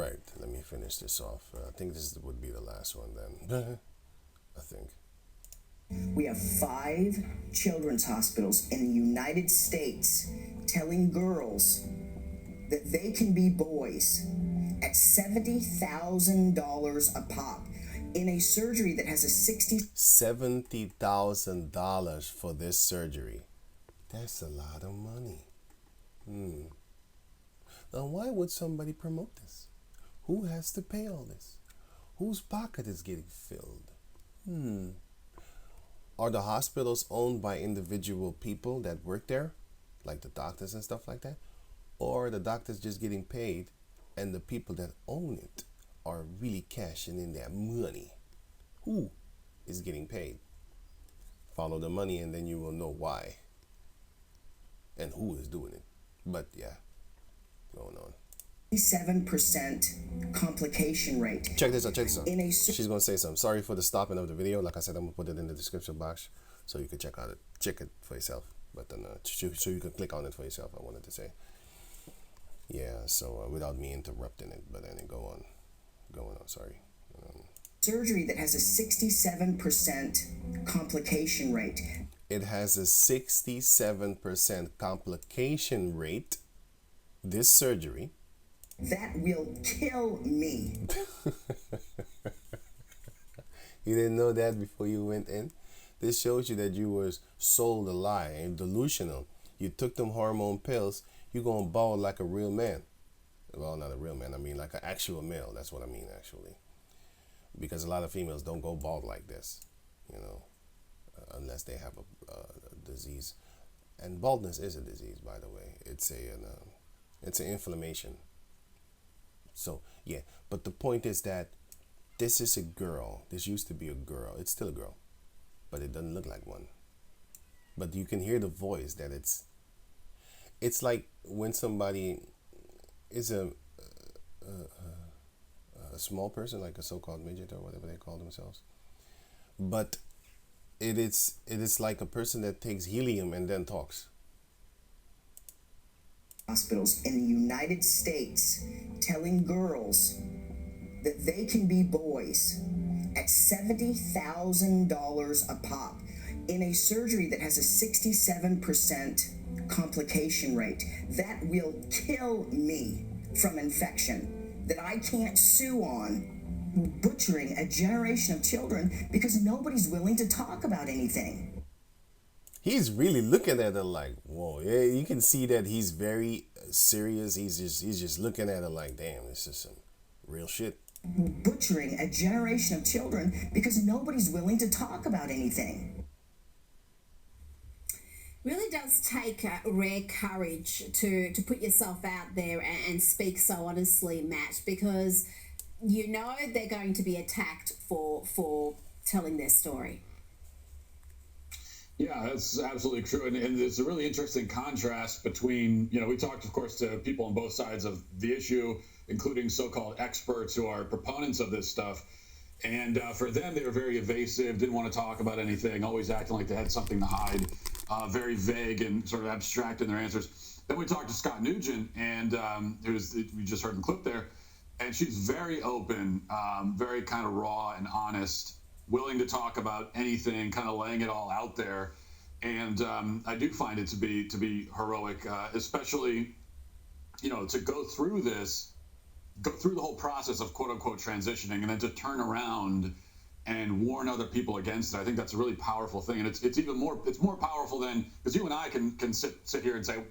Right. Let me finish this off. I think this would be the last one then. I think. We have 5 children's hospitals in the United States telling girls that they can be boys at $70,000 a pop in a surgery that has a $70,000 for this surgery. That's a lot of money. Now, why would somebody promote this? Who has to pay all this? Whose pocket is getting filled? Are the hospitals owned by individual people that work there, like the doctors and stuff like that? Or are the doctors just getting paid and the people that own it are really cashing in their money? Who is getting paid? Follow the money and then you will know why and who is doing it. But yeah, going on. 7% complication rate. Check this out. She's going to say something. Sorry for the stopping of the video. Like I said, I'm going to put it in the description box so you can check it for yourself. But then, so you can click on it for yourself, I wanted to say. Yeah, so without me interrupting it, but then go on, sorry. Surgery that has a 67% complication rate. It has a 67% complication rate, this surgery. That will kill me. You didn't know that before you went in? This shows you that you were sold a lie and delusional. You took them hormone pills, you're going to bald like a real man. Well, not a real man, I mean like an actual male. That's what I mean, actually. Because a lot of females don't go bald like this, unless they have a disease. And baldness is a disease, by the way. It's an inflammation. So, yeah. But the point is that this is a girl. This used to be a girl. It's still a girl. But it doesn't look like one. But you can hear the voice that it's like when somebody is a small person, like a so-called midget or whatever they call themselves. But it is like a person that takes helium and then talks. Hospitals in the United States telling girls that they can be boys at $70,000 a pop in a surgery that has a 67% complication rate. That will kill me from infection, that I can't sue on, butchering a generation of children because nobody's willing to talk about anything. He's really looking at her like, whoa. Yeah, you can see that he's very serious. He's just looking at her like, damn, this is some real shit. Butchering a generation of children because nobody's willing to talk about anything. Really does take rare courage to put yourself out there and speak so honestly, Matt, because you know they're going to be attacked for telling their story. Yeah, that's absolutely true. And it's a really interesting contrast between, we talked, of course, to people on both sides of the issue, including so-called experts who are proponents of this stuff. And for them, they were very evasive, didn't want to talk about anything, always acting like they had something to hide, very vague and sort of abstract in their answers. Then we talked to Scott Nugent, and we just heard the clip there, and she's very open, very kind of raw and honest, willing to talk about anything, kind of laying it all out there. And I do find it to be heroic, especially, to go through the whole process of quote unquote transitioning and then to turn around and warn other people against it. I think that's a really powerful thing. And it's more powerful than, because you and I can sit here and say,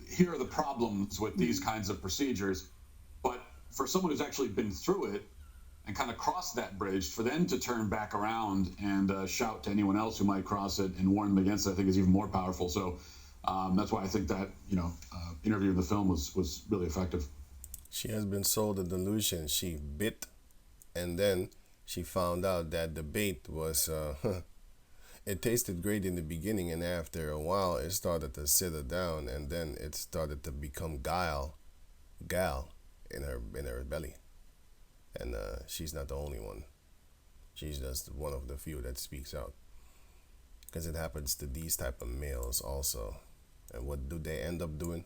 here are the problems with these kinds of procedures. But for someone who's actually been through it and kind of crossed that bridge, for them to turn back around and shout to anyone else who might cross it and warn them against it, I think is even more powerful. So that's why I think that, interview in the film was really effective. She has been sold a delusion. She bit, and then she found out that the bait was, it tasted great in the beginning, and after a while it started to settle down, and then it started to become gal in her belly. And she's not the only one. She's just one of the few that speaks out. Because it happens to these type of males also. And what do they end up doing?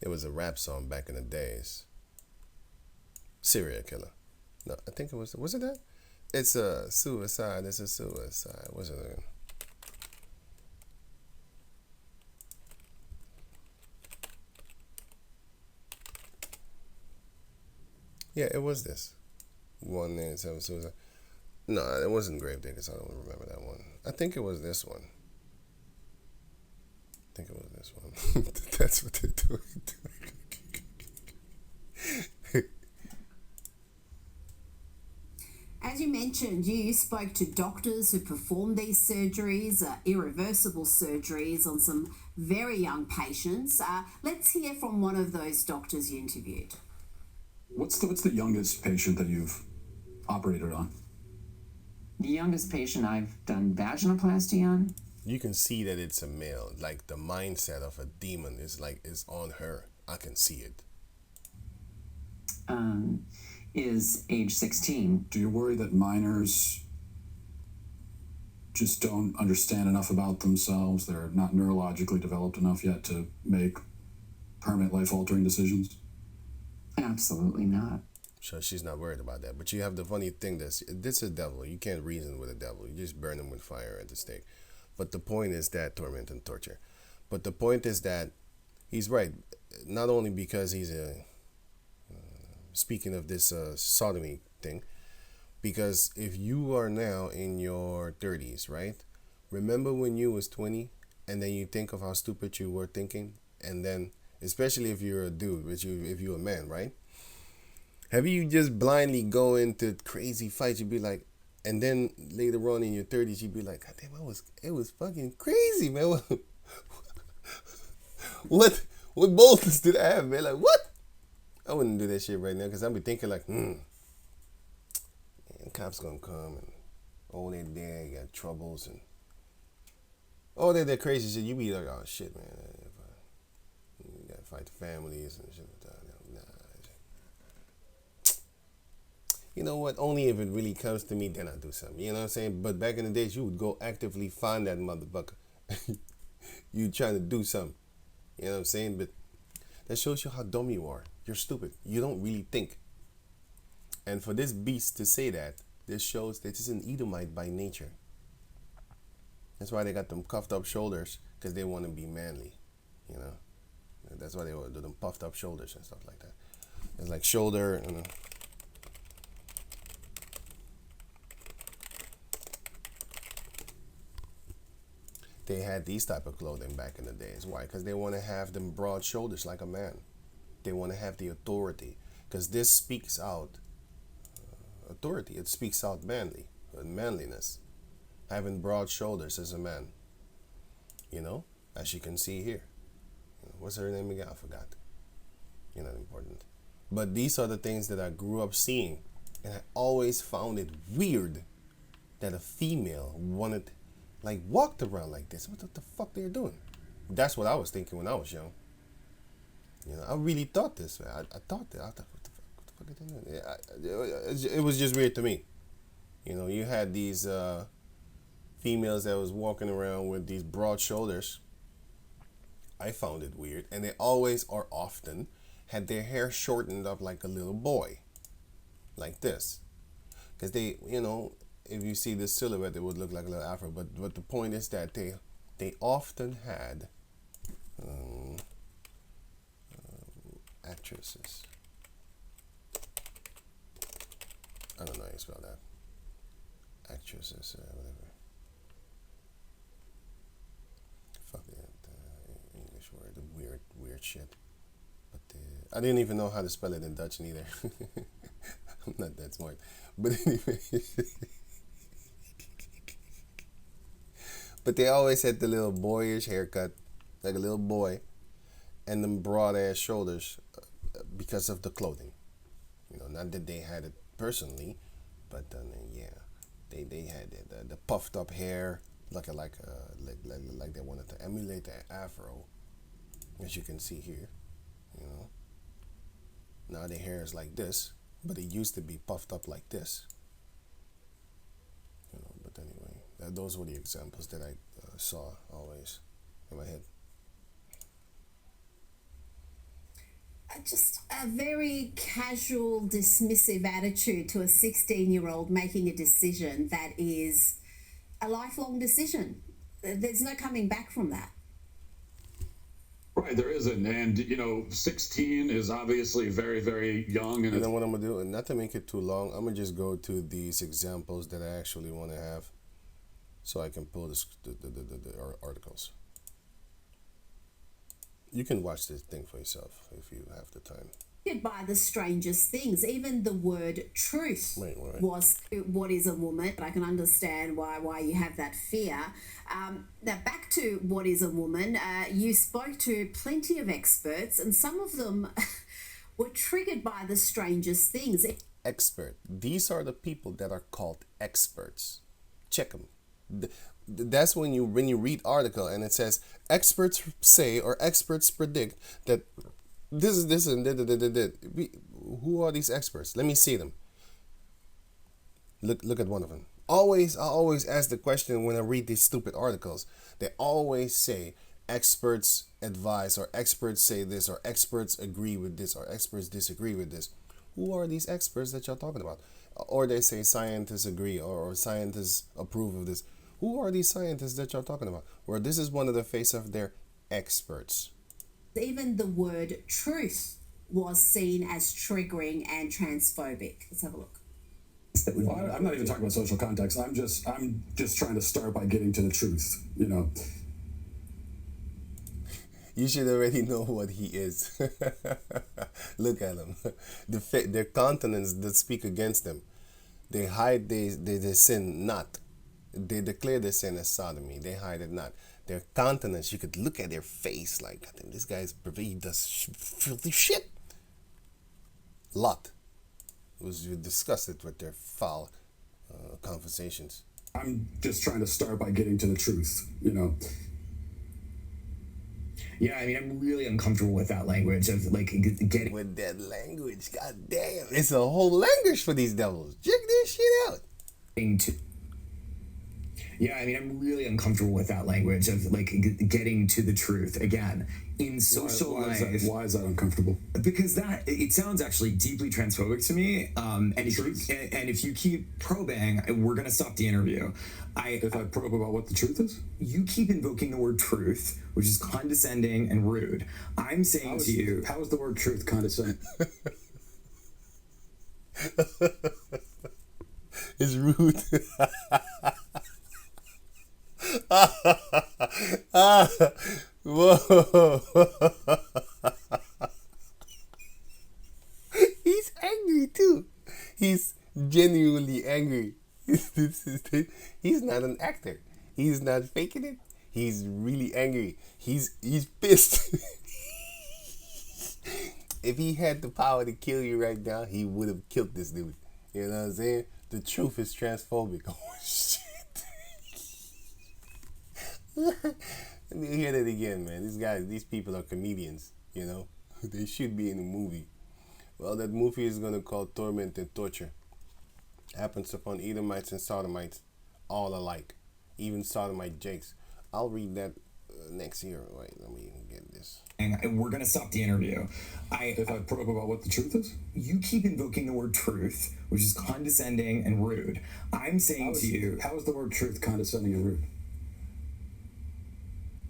It was a rap song back in the days. Serial killer. No, I think it was it that? It's a suicide. It's a suicide. What's it? Yeah, it was this. 197 suicide. No, it wasn't Gravediggers. I don't remember that one. I think it was this one. That's what they're doing. As you mentioned, you spoke to doctors who performed these surgeries, irreversible surgeries on some very young patients. Let's hear from one of those doctors you interviewed. What's the youngest patient that you've operated on? The youngest patient I've done vaginoplasty on. You can see that it's a male. Like the mindset of a demon is on her. I can see it. Is age 16. Do you worry that minors just don't understand enough about themselves? They're not neurologically developed enough yet to make permanent life-altering decisions? Absolutely not. So she's not worried about that. But you have the funny thing this is a devil. You can't reason with a devil. You just burn him with fire at the stake. But the point is that torment and torture. But the point is that he's right. Not only because he's speaking of this sodomy thing, because if you are now in your 30s, right? Remember when you was 20 and then you think of how stupid you were thinking, and then especially if you're a dude, if you're a man, right? Have you just blindly go into crazy fights? You'd be like, and then later on in your 30s, you'd be like, God damn, it was fucking crazy, man. What boldness did I have, man? Like, what? I wouldn't do that shit right now, because I'd be thinking like, man, cops gonna come, and oh, they're there, you got troubles, and oh, they're crazy shit. You be like, oh shit, man, you gotta fight the families and shit like that. Nah. You know what? Only if it really comes to me, then I do something. You know what I'm saying? But back in the days, you would go actively find that motherfucker. You trying to do something. You know what I'm saying? But that shows you how dumb you are. You're stupid. You don't really think. And for this beast to say that, this shows that he's an Edomite by nature. That's why they got them cuffed up shoulders, because they want to be manly. You know? That's why they do them puffed up shoulders and stuff like that. It's like shoulder and they had these type of clothing back in the days. Why? Because they want to have them broad shoulders like a man. They want to have the authority, because this speaks out authority. It speaks out manliness. Having broad shoulders as a man. You know, as you can see here. What's her name again? I forgot. You're not important. But these are the things that I grew up seeing, and I always found it weird that a female walked around like this. What the fuck they're doing? That's what I was thinking when I was young. You know, I really thought this. I thought that. I thought, what the fuck are they doing? It was just weird to me. You know, you had these females that was walking around with these broad shoulders. I found it weird, and they always or often had their hair shortened up like a little boy, like this, because they, you know, if you see this silhouette, it would look like a little afro. But the point is that they often had actresses. I don't know how you spell that. Actresses, whatever. Fuck it, English word, weird shit. But I didn't even know how to spell it in Dutch neither. I'm not that smart. But anyway. But they always had the little boyish haircut, like a little boy, and them broad ass shoulders because of the clothing. You know, not that they had it personally, but yeah, they had the puffed up hair, like they wanted to emulate that afro, as you can see here. You know, now their hair is like this, but it used to be puffed up like this. You know, but anyway, those were the examples that I saw always in my head. just a very casual, dismissive attitude to a 16-year-old making a decision that is a lifelong decision. There's no coming back from that. Right, there isn't. And, 16 is obviously very, very young. And you know what I'm going to do? And not to make it too long, I'm going to just go to these examples that I actually want to have so I can pull the articles. You can watch this thing for yourself if you have the time. By the strangest things. Even the word truth was what is a woman. But I can understand why you have that fear. Now back to what is a woman. You spoke to plenty of experts, and some of them were triggered by the strangest things. Expert. These are the people that are called experts. Check them. That's when you read article and it says experts say or experts predict that this is this and that. Who are these experts? Let me see them. Look at one of them. I always ask the question when I read these stupid articles. They always say experts advise or experts say this or experts agree with this or experts disagree with this. Who are these experts that you're talking about? Or they say scientists agree or scientists approve of this. Who are these scientists that you're talking about? Well, this is one of the face of their experts. Even the word truth was seen as triggering and transphobic. Let's have a look. Well, I'm not even talking about social context. I'm just trying to start by getting to the truth. You should already know what he is. Look at him. Their countenance that speak against them. They hide they sin not. They declare their sin as sodomy. They hide it not. Their countenance, you could look at their face like, God damn, this guy's perverted. He does filthy shit. Lot. You discussed it with their foul conversations. I'm just trying to start by getting to the truth, Yeah, I'm really uncomfortable with that language of getting with that language. God damn, it's a whole language for these devils. Check this shit out. Yeah, I'm really uncomfortable with that language of getting to the truth again in social life. Why is that uncomfortable? Because it sounds actually deeply transphobic to me. And if you keep probing, we're gonna stop the interview. If I probe about what the truth is, you keep invoking the word truth, which is condescending and rude. I'm saying to you, how is the word truth condescending? It's rude. Whoa. He's angry too. He's genuinely angry. He's not an actor. He's not faking it. He's really angry. He's pissed. If he had the power to kill you right now, he would have killed this dude. You know what I'm saying? The truth is transphobic. Oh shit. Let me hear that again, man. These people are comedians, They should be in a movie. Well, that movie is going to call Torment and Torture. Happens upon Edomites and Sodomites, all alike. Even Sodomite Jakes. I'll read that next year. Wait, let me get this. And we're going to stop the interview. If I probe about what the truth is? You keep invoking the word truth, which is condescending and rude. I'm saying to you... How is the word truth condescending and rude?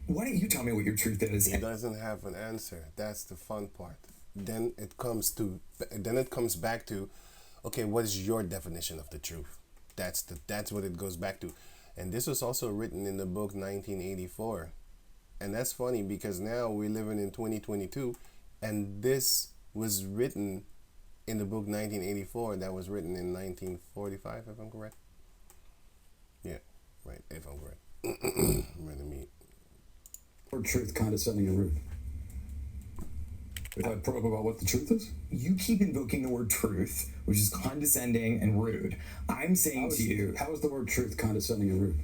Why don't you tell me what your truth is? He doesn't have an answer. That's the fun part. Then it comes back to, okay, what is your definition of the truth? That's what it goes back to. And this was also written in the book 1984. And that's funny because now we're living in 2022, and this was written in the book 1984 that was written in 1945, if I'm correct. Yeah, right, if I'm correct. Let me... Or truth condescending and rude. If I probe about what the truth is? You keep invoking the word truth, which is condescending and rude. I'm saying to you... How is the word truth condescending and rude?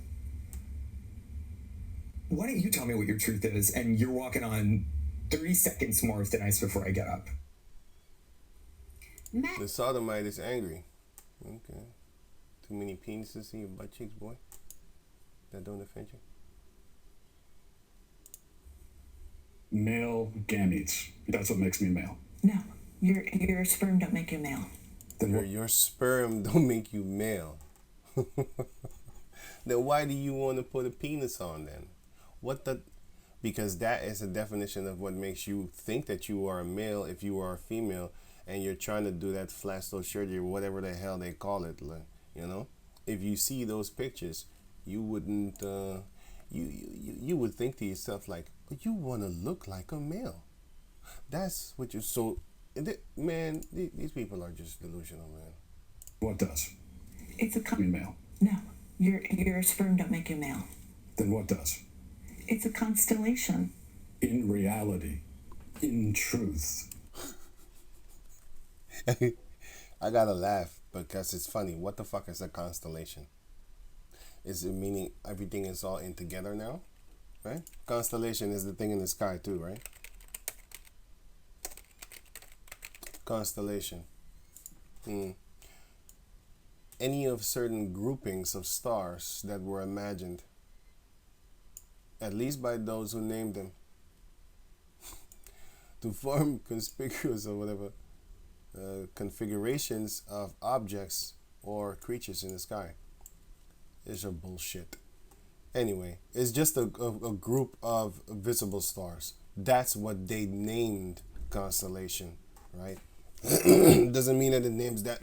Why don't you tell me what your truth is, and you're walking on 30 seconds more of thin ice before I get up. The sodomite is angry. Okay. Too many penises in your butt cheeks, boy? That don't offend you? Male gametes. That's what makes me male. No, your sperm don't make you male. Your sperm don't make you male. Then why do you want to put a penis on then? Because that is a definition of what makes you think that you are a male if you are a female, and you're trying to do that flash surgery or whatever the hell they call it, you know? If you see those pictures, you wouldn't you would think to yourself like, you want to look like a male. That's what man, these people are just delusional, man. What does? It's a male. No, your sperm don't make you male. Then what does? It's a constellation. In reality, in truth. I gotta laugh because it's funny. What the fuck is a constellation? Is it meaning everything is all in together now? Right? Constellation is the thing in the sky too, right? Constellation. Any of certain groupings of stars that were imagined, at least by those who named them, to form conspicuous or whatever configurations of objects or creatures in the sky. It's a bullshit. Anyway, it's just a group of visible stars. That's what they named constellation, right? Doesn't mean that it names that.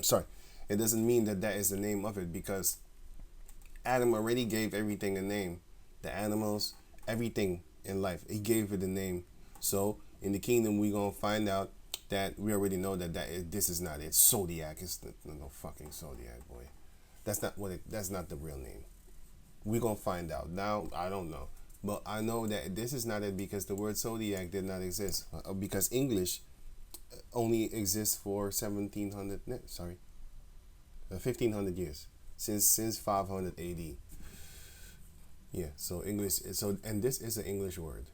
Sorry, it doesn't mean that that is the name of it, because Adam already gave everything a name. The animals, everything in life, he gave it a name. So in the kingdom, we gonna find out that we already know that this is not it. Zodiac is no fucking Zodiac, boy. That's not what it. That's not the real name. We gonna find out. Now I don't know, but I know that this is not it, because the word Zodiac did not exist. Because English only exists for 1500 years, since 500 AD. Yeah, so English. And this is an English word.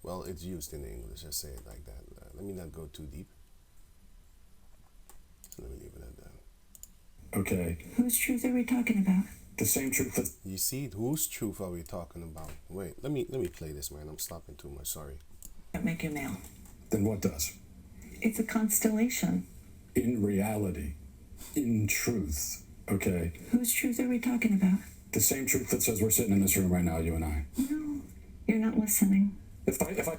Well, it's used in English. I say it like that. Let me not go too deep. So let me leave it at that. Okay. Whose truth are we talking about? The same truth that... You see, whose truth are we talking about? Wait, let me play this, man. I'm stopping too much. Sorry. Don't make you male. Then what does? It's a constellation. In reality, in truth. Okay. Whose truth are we talking about? The same truth that says we're sitting in this room right now, you and I. No, you're not listening. If I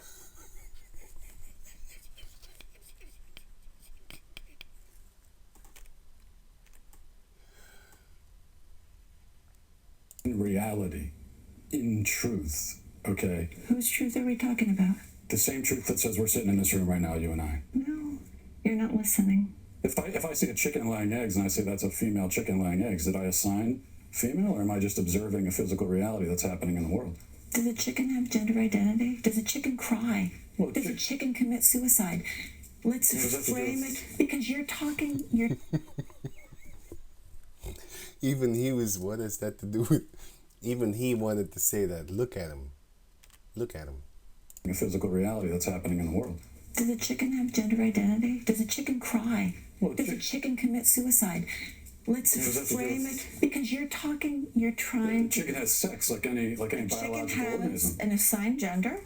in reality, in truth, okay? Whose truth are we talking about? The same truth that says we're sitting in this room right now, you and I. No, you're not listening. If I see a chicken laying eggs and I say that's a female chicken laying eggs, did I assign female, or am I just observing a physical reality that's happening in the world? Does a chicken have gender identity? Does a chicken cry? Well, Does a chicken commit suicide? Let's frame it, because you're talking, Even he was, what has that to do with, even he wanted to say that. Look at him. Look at him. A physical reality that's happening in the world. Does a chicken have gender identity? Does a chicken cry? Well, Does a chicken commit suicide? Let's frame it, because you're trying. The chicken has sex like any biological Chicken has organism. an assigned gender,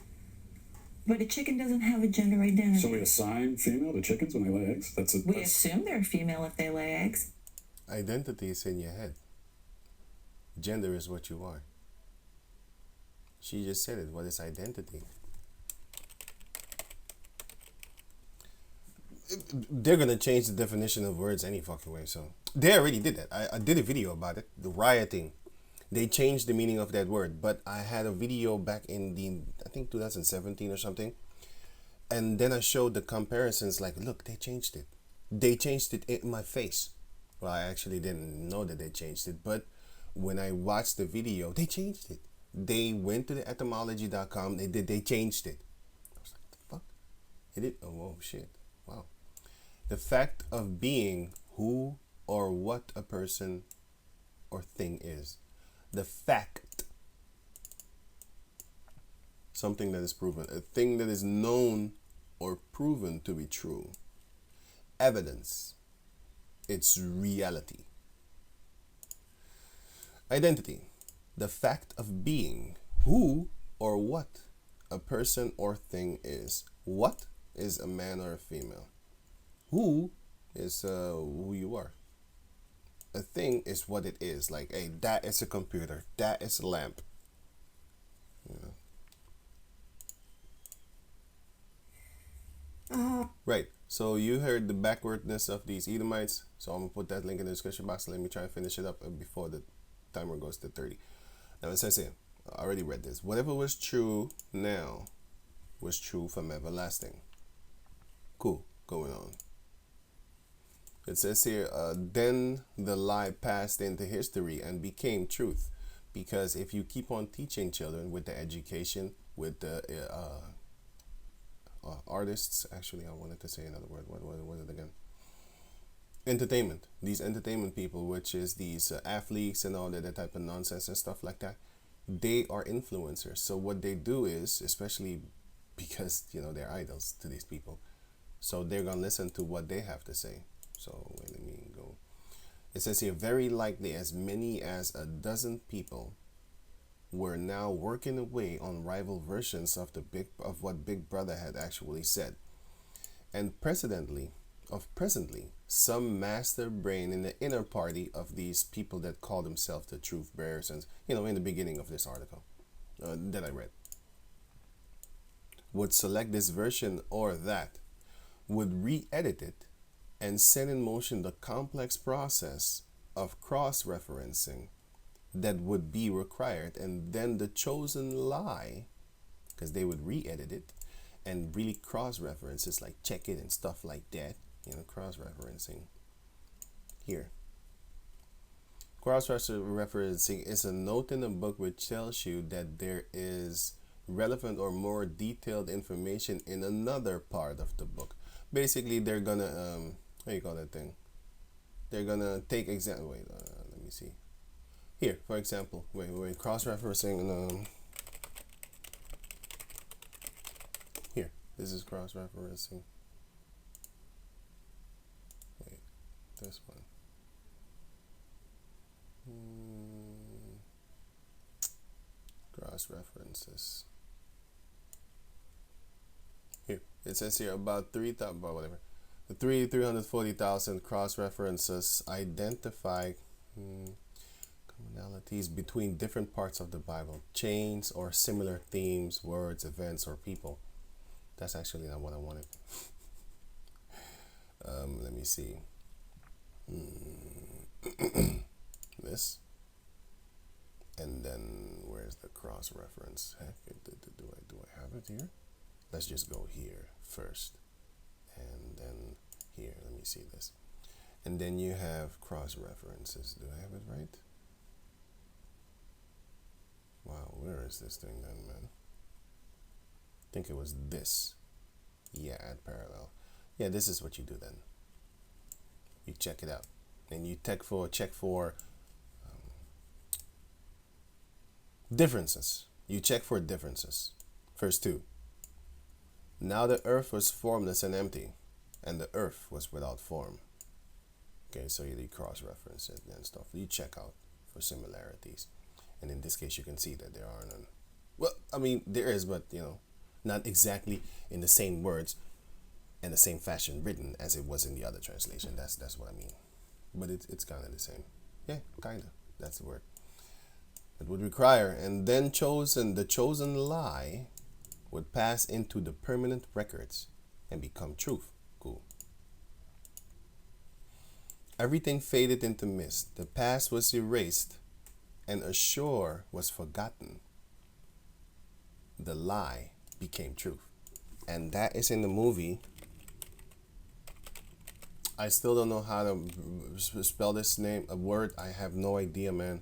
but a chicken doesn't have a gender identity. So we assign female to chickens when they lay eggs? We assume they're female if they lay eggs. Identity is in your head. Gender is what you are. She just said it. What is identity? They're gonna change the definition of words any fucking way. So they already did that. I did a video about it. The rioting. They changed the meaning of that word. But I had a video back in I think 2017 or something. And then I showed the comparisons. Like, look, they changed it. They changed it in my face. Well, I actually didn't know that they changed it, but when I watched the video, they changed it. They went to the etymology.com. They changed it. I was like, the fuck? Oh shit. Wow. The fact of being who or what a person or thing is. The fact. Something that is proven. A thing that is known or proven to be true. Evidence. It's reality. Identity. The fact of being who or what a person or thing is. What is a man or a female. Who is who you are. A thing is what it is. Like, hey, that is a computer. That is a lamp. Right. So you heard the backwardness of these Edomites. So I'm going to put that link in the description box. Let me try and finish it up before the timer goes to 30. Now it says here, I already read this. Whatever was true now was true from everlasting. Cool. Going on. It says here, then the lie passed into history and became truth. Because if you keep on teaching children with the education, with the artists, actually I wanted to say another word. What was it again? Entertainment. These entertainment people, which is these athletes and all that type of nonsense and stuff like that, they are influencers. So what they do is, especially because, they're idols to these people, so they're going to listen to what they have to say. So wait, let me go. It says here, very likely as many as a dozen people were now working away on rival versions of what Big Brother had actually said. And presently, some master brain in the inner party of these people that call themselves the truth bearers, and in the beginning of this article that I read, would select this version or that, would re-edit it, and set in motion the complex process of cross-referencing that would be required, and then the chosen lie, because they would re-edit it and really cross-reference it, like check it and stuff like that, cross-referencing. Here, cross-referencing is a note in a book which tells you that there is relevant or more detailed information in another part of the book. Basically, they're gonna how you call that thing? They're gonna take example. Wait, let me see. Here, for example, wait, cross-referencing. Here, this is cross-referencing. Wait, this one. Cross-references. Here, it says here about 3,000, whatever. The 340,000 cross-references identify commonalities between different parts of the Bible, chains or similar themes, words, events, or people. That's actually not what I wanted. Let me see. This. And then where's the cross-reference? Heck, do I have it here? Let's just go here first. And then here, let me see this. And then you have cross-references. Do I have it right? Wow, where is this thing then, man? I think it was this. Yeah, add parallel. Yeah, this is what you do then. You check it out. And you check for differences. You check for differences. Verse 2. Now the earth was formless and empty, and the earth was without form. Okay, so you cross-reference it and stuff. You check out for similarities. And in this case, you can see that there are none. Well, I mean, there is, but, not exactly in the same words and the same fashion written as it was in the other translation. That's what I mean. But it's kind of the same. Yeah, kind of. That's the word. It would require, and then the chosen lie would pass into the permanent records and become truth. Cool. Everything faded into mist. The past was erased, and a shore was forgotten. The lie became truth. And that is in the movie. I still don't know how to spell this name, a word. I have no idea, man.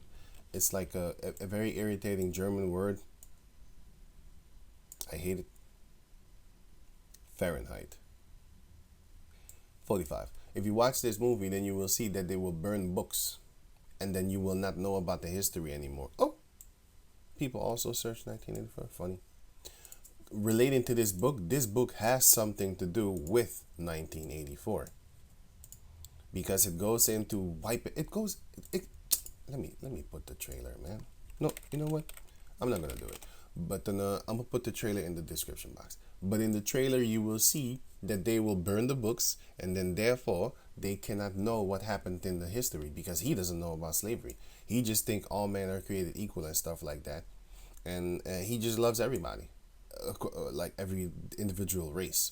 It's like a very irritating German word. I hate it. Fahrenheit 45. If you watch this movie, then you will see that they will burn books. And then you will not know about the history anymore. Oh, people also search 1984. Funny. Relating to this book has something to do with 1984. Because it goes into wipe it. Let me put the trailer, man. No, you know what? I'm not gonna do it. But then I'm gonna put the trailer in the description box. But in the trailer, you will see that they will burn the books, and then therefore they cannot know what happened in the history because he doesn't know about slavery. He just think all men are created equal and stuff like that, and he just loves everybody, like every individual race,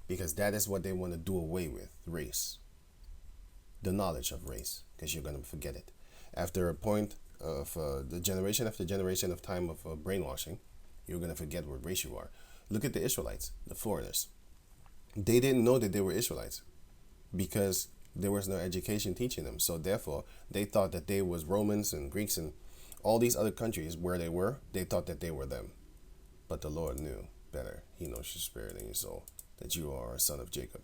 because that is what they want to do away with, race, the knowledge of race, because you're gonna forget it after a point of the generation after generation of time of brainwashing. You're gonna forget what race you are. Look at the Israelites, the foreigners. They didn't know that they were Israelites because there was no education teaching them. So therefore, they thought that they was Romans and Greeks and all these other countries where they were. They thought that they were them. But the Lord knew better. He knows your spirit and your soul, that you are a son of Jacob.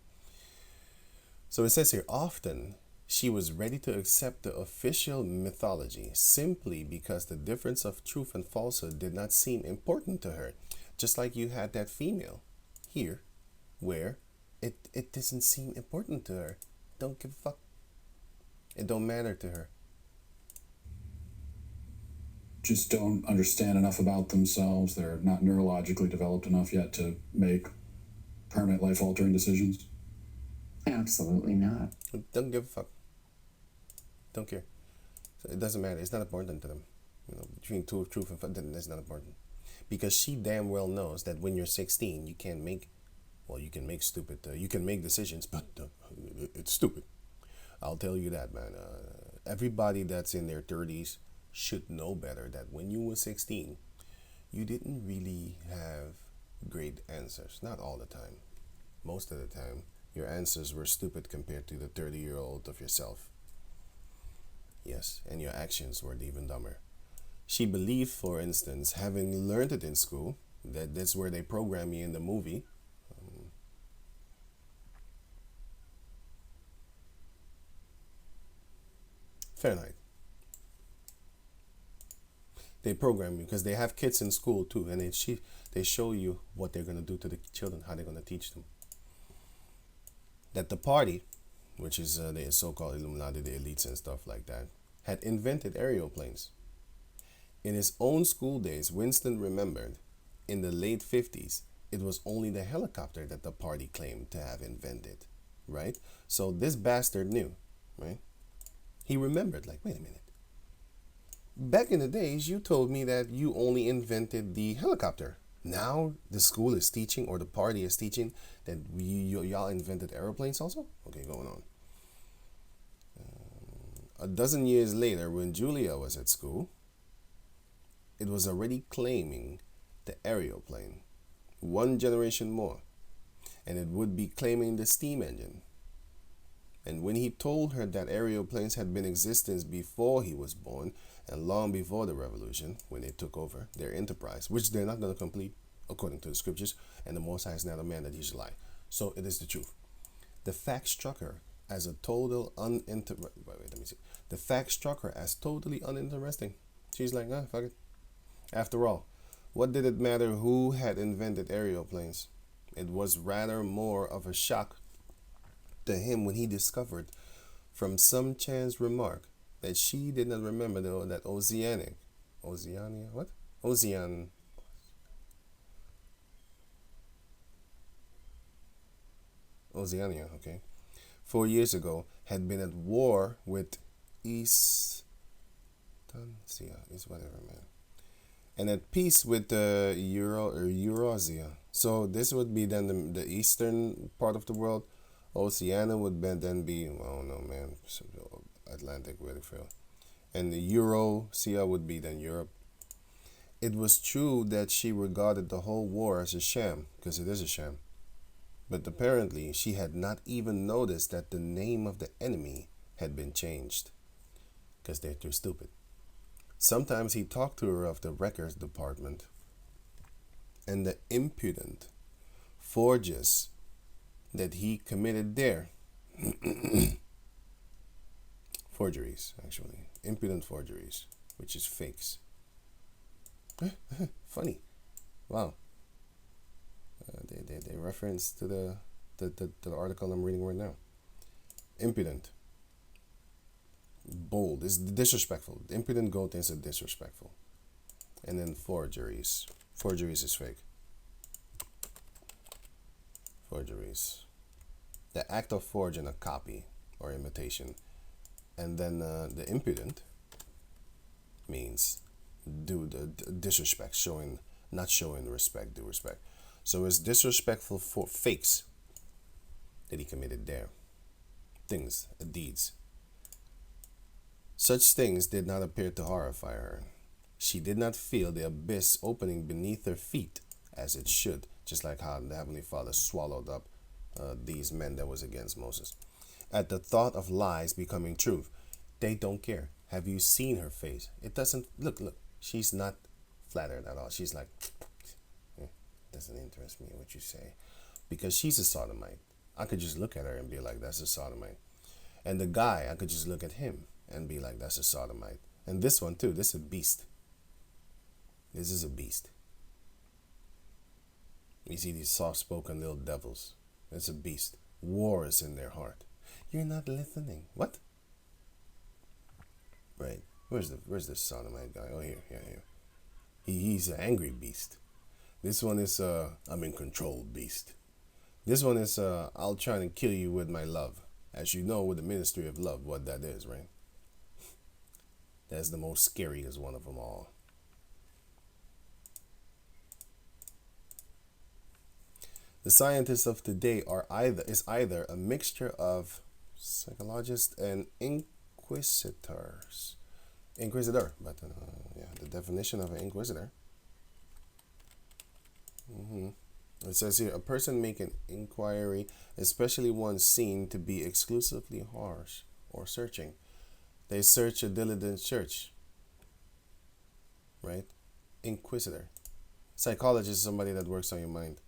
So it says here, often she was ready to accept the official mythology simply because the difference of truth and falsehood did not seem important to her. Just like you had that female here where it doesn't seem important to her. Don't give a fuck. It don't matter to her. Just don't understand enough about themselves. They're not neurologically developed enough yet to make permanent life-altering decisions. Absolutely not. Don't give a fuck. Don't care. So it doesn't matter. It's not important to them. Between truth and false, that's not important. Because she damn well knows that when you're 16, you can't make, you can make stupid, you can make decisions, but it's stupid. I'll tell you that, man. Everybody that's in their 30s should know better that when you were 16, you didn't really have great answers. Not all the time. Most of the time, your answers were stupid compared to the 30-year-old of yourself. Yes, and your actions were even dumber. She believed, for instance, having learned it in school, that that's where they program you in the movie. Fahrenheit. They program you because they have kids in school too, and they show you what they're going to do to the children, how they're going to teach them. That the party, which is the so-called Illuminati, the elites and stuff like that, had invented aeroplanes. In his own school days, Winston remembered, in the late 50s, it was only the helicopter that the party claimed to have invented, right? So this bastard knew, right? He remembered, like, wait a minute. Back in the days, you told me that you only invented the helicopter. Now the school is teaching, or the party is teaching, that y'all invented airplanes also? Okay, going on. A dozen years later, when Julia was at school, it was already claiming the aeroplane. One generation more, and it would be claiming the steam engine. And when he told her that aeroplanes had been in existence before he was born, and long before the revolution, when they took over their enterprise, which they're not going to complete according to the scriptures, and the Most High is not a man that he should lie. So it is the truth. The fact struck her as a total The fact struck her as totally uninteresting. She's like, fuck it. After all, what did it matter who had invented aeroplanes? It was rather more of a shock to him when he discovered from some chance remark that she did not remember that Oceania, okay, 4 years ago had been at war with is whatever, man, and at peace with the Eurasia. So this would be then the eastern part of the world. Oceania would then be, I don't know, man, Atlantic, really feel. And the Eurasia would be then Europe. It was true that she regarded the whole war as a sham, because it is a sham. But apparently she had not even noticed that the name of the enemy had been changed, because they're too stupid. Sometimes he talked to her of the records department and the impudent forges that he committed there. Forgeries, actually. Impudent forgeries, which is fakes. Funny. Wow. They reference to the article I'm reading right now. Impudent. Bold is disrespectful. Impudent goat is a disrespectful. And then forgeries. Forgeries is fake. Forgeries. The act of forging a copy or imitation. And then the impudent means do the disrespect, not showing respect, due respect. So it's disrespectful for fakes that he committed there. Things, deeds. Such things did not appear to horrify her. She did not feel the abyss opening beneath her feet as it should, just like how the Heavenly Father swallowed up these men that was against Moses. At the thought of lies becoming truth, they don't care. Have you seen her face? It doesn't, look, she's not flattered at all. She's like, doesn't interest me what you say. Because she's a sodomite. I could just look at her and be like, that's a sodomite. And the guy, I could just look at him and be like, that's a sodomite. And this one too, this is a beast. This is a beast. You see these soft-spoken little devils. It's a beast. War is in their heart. You're not listening. What? Right. Where's the sodomite guy? Oh, here. He's an angry beast. This one is I'm in control beast. This one is I'll try and kill you with my love. As you know, with the ministry of love, what that is, right? That's the most scariest one of them all. The scientists of today is either a mixture of psychologists and inquisitors. Inquisitor, but yeah, the definition of an inquisitor. It says here, a person making inquiry, especially one seen to be exclusively harsh or searching. They search a diligent search, right? Inquisitor. Psychologist is somebody that works on your mind.